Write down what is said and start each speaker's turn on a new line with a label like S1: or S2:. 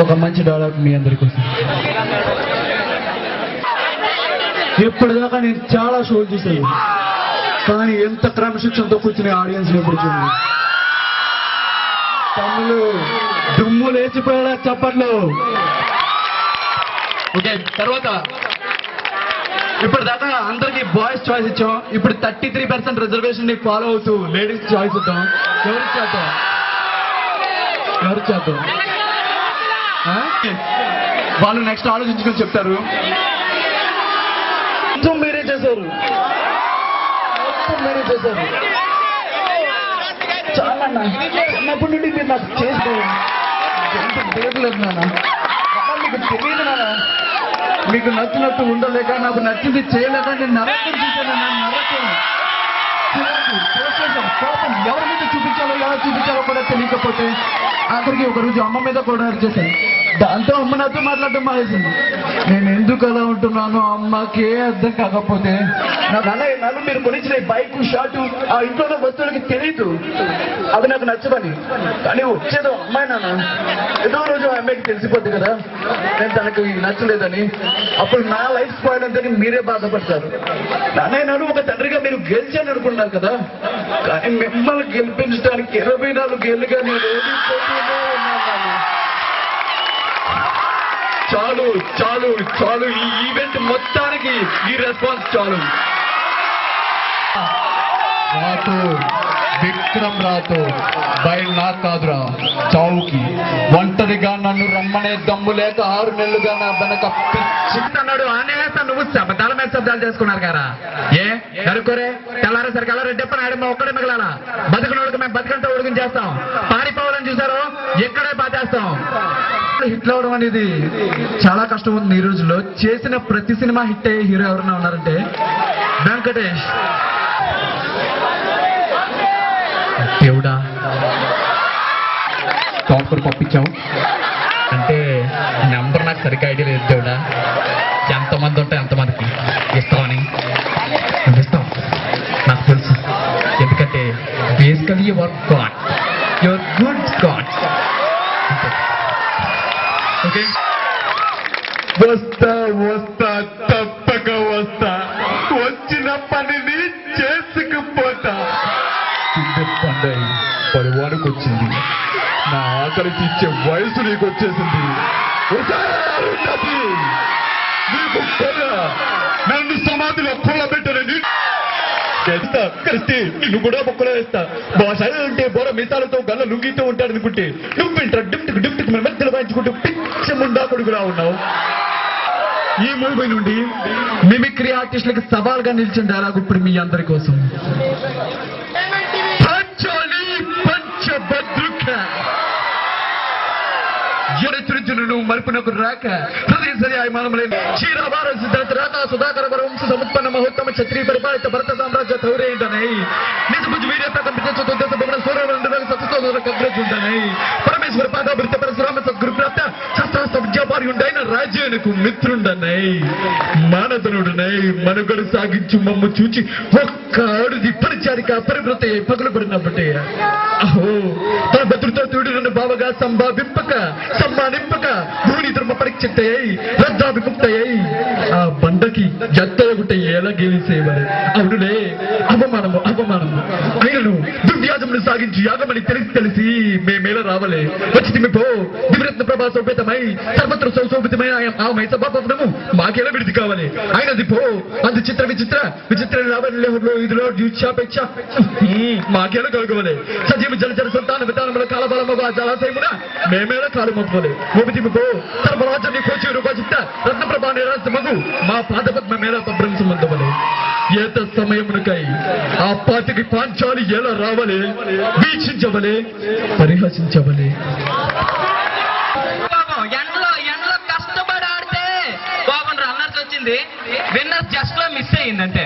S1: ఒక మంచి డైలాగ్ మీ అందరి కోసం. ఎప్పటిదాకా నేను చాలా షోలు చూసాను, కానీ ఎంత క్రమశిక్షణతో కూర్చునే ఆడియన్స్ ఎప్పుడు చూడండి. తమ్ముళ్ళు దుమ్ము లేచిపోయేలా చప్పట్లు. ఓకే, తర్వాత ఇప్పటిదాకా అందరికి బాయ్స్ చాయిస్ ఇచ్చాం. ఇప్పుడు 33% రిజర్వేషన్ ని ఫాలో అవుతూ లేడీస్ చాయిస్ ఇద్దాం. ఎవరు చేద్దాం? వాళ్ళు నెక్స్ట్ ఆలోచించుకొని చెప్తారు. మీరే చేశారు, చాలా చిన్నప్పటి నుండి మీరు నాకు చేసుకోలేదు నాన్న. మీకు తెలియదు నాన్న, మీకు నచ్చినట్టు ఉండలేక, నాకు నచ్చింది చేయలేక నేను నరకం చూశాను. నరకం కోపం ఎవరి మీద చూపించాలో ఎలా చూపించాలో కూడా తెలియకపోతే ఆఖరికి ఒకరోజు అమ్మ మీద కూడా చేశాను. దాంతో అమ్మ నాతో మాట్లాడటం మానేసింది. నేను ఎందుకు అలా ఉంటున్నాను అమ్మకే అర్థం కాకపోతే, నన్ను మీరు కొనిచ్చిన బైక్ షార్ట్ ఆ ఇంట్లో వస్తువులకి తెలియదు, అది నాకు నచ్చదని. కానీ వచ్చేదో అమ్మాయి నాన్న, ఏదో రోజు ఆ అమ్మాయికి తెలిసిపోద్ది కదా నేను తనకు నచ్చలేదని. అప్పుడు నా లైఫ్ స్పాయిల్ అంతని మీరే బాధపడతారు. నాన్న ఒక తండ్రిగా మీరు గెలిచాను అనుకున్నారు కదా, కానీ మిమ్మల్ని గెలిపించడానికి 24 ఏళ్ళుగా నేను ఓడిపోతూనే ఉన్నాను. చాలు చాలు చాలు, ఈ ఈవెంట్ మొత్తానికి ఈ రెస్పాన్స్ చాలు. విక్రమ్ రాతో బయలు కాదురా చావుకి. ఒంటరిగా నన్ను రమ్మనే దమ్ము లేక 6 నెలలుగా నా వెనక పిచ్చిన్నాడు అనేస్తా. నువ్వు శబ్దాల మీద శబ్దాలు చేసుకున్నారు కదా, ఏ కనుకోరే తెల్లారేసరికి అలా రెడ్డప్పని ఆడమ్మ ఒక్కడే మిగలాలా. బతుకునోడికి మేము బతుకంతా ఉడికి చేస్తాం, పారిపోవాలని చూసారో ఎక్కడే బాధేస్తాం. హిట్ అవడం అనేది చాలా కష్టం ఉంది ఈ రోజుల్లో. చేసిన ప్రతి సినిమా హిట్ అయ్యే హీరో ఎవరైనా ఉన్నారంటే వెంకటేష్. దేవుడా టాపర్ పంపించావు అంటే నెంబర్ నాకు సరిగ్గా ఐడియా లేదు దేవుడా. ఎంతమంది ఉంటే ఎంతమందికి ఇస్తామని ఇస్తాం నాకు తెలుసు. ఎందుకంటే basically your God, your good God. Okay, వస్తా వస్తా తప్పక వస్తా, వచ్చిన పనిని చేసుకుపోతా. పండై పరివానికి వచ్చింది, నా ఆకలి తీర్చే వయసు నీకు వచ్చేసింది. నీకు నన్ను సమాధిలో కూలబెట్టనని కలిస్తే నిన్ను కూడా మొక్కలో వేస్తా. బాసాయి అంటే బోర మీసాలతో గల్ల లుంగితో ఉంటాడు అనుకుంటే నువ్వేంట్రా డిమ్టికి డిమ్టికి మన మెత్తలు వాయించుకుంటూ పిచ్చ ముండా కొడుకులా ఉన్నావు. ఈ మూవీ నుండి మిమిక్రీ ఆర్టిస్టులకు సవాల్గా నిలిచిన డైలాగ్ ఇప్పుడు మీ అందరి కోసం. మరుపునకు రాక హృదయ సరిమానములైన క్షీరాభార సిద్ధాంత రాక సుధాకర వంశ సముత్పన్న మహోత్తమ క్షత్రియ పరిపాలిత భరత సామ్రాజ్య తౌరేంటనై నిజభుజ వీర్యతాకం విజయ భవన సూర్య సతస్థోగ్రజుంటనై పరమేశ్వర పాదాభృత పరశురామ సద్గురు ప్రాప్త శస్త్రాస్త్ర విద్యాపార్యుండైన రాజ్యానికి మిత్రుండనై మానధనుడునై మనుగడు సాగించు మమ్ము చూచి ఒక్క ఆడుది పరిచారిక పరివృత పగులు పడినప్పటి అహో తన భద్రతో తోడు నన్ను బావగా సంభావింపక సమ్మానింపక భూని ధర్మ పరీక్షయ్యి రద్దా విముక్తయ్యి ఆ బండకి జత్తగుట్ట ఎలా గెలిసేవలే. అవునులే, అవమానము అవమానము అయినను దుర్వ్యాజమును సాగించి యాగమని తెలిసి మేమేలా రావలే. వచ్చి తిమ్మిపో దివ్యరత్న ప్రభా సౌపేతమై సర్వత్ర సౌశోభితమై ఆ మైస బాపము మాకెలా విడిది కావాలి. అయినది పో అందు చిత్ర విచిత్ర విచిత్ర రావణలో ఇదిలో డ్యూచాపేక్ష మాకెలా కలగవలే. సజీవ జలచర సంతాన విధానముల కాలబలమగా జలాశయమున మేమేలా కాలు మొప్పలే. ఓపితిమిపో సర్వరాజ్యాన్ని కోచి రూపాచిత్త రత్నప్రభా నిరాశమగు మా పాదపద్మ మేళ పభ్రంశమందవలే. ఏత సమయమునకై ఆ పాతికి పాంచాలి ఎలా రావలే, వీక్షించవలే, పరిహసించవలే.
S2: ఎండలో కష్టపడి ఆడితే కోపం రన్నర్స్ వచ్చింది, విన్నర్స్ జస్ట్ లో మిస్ అయ్యిందంటే.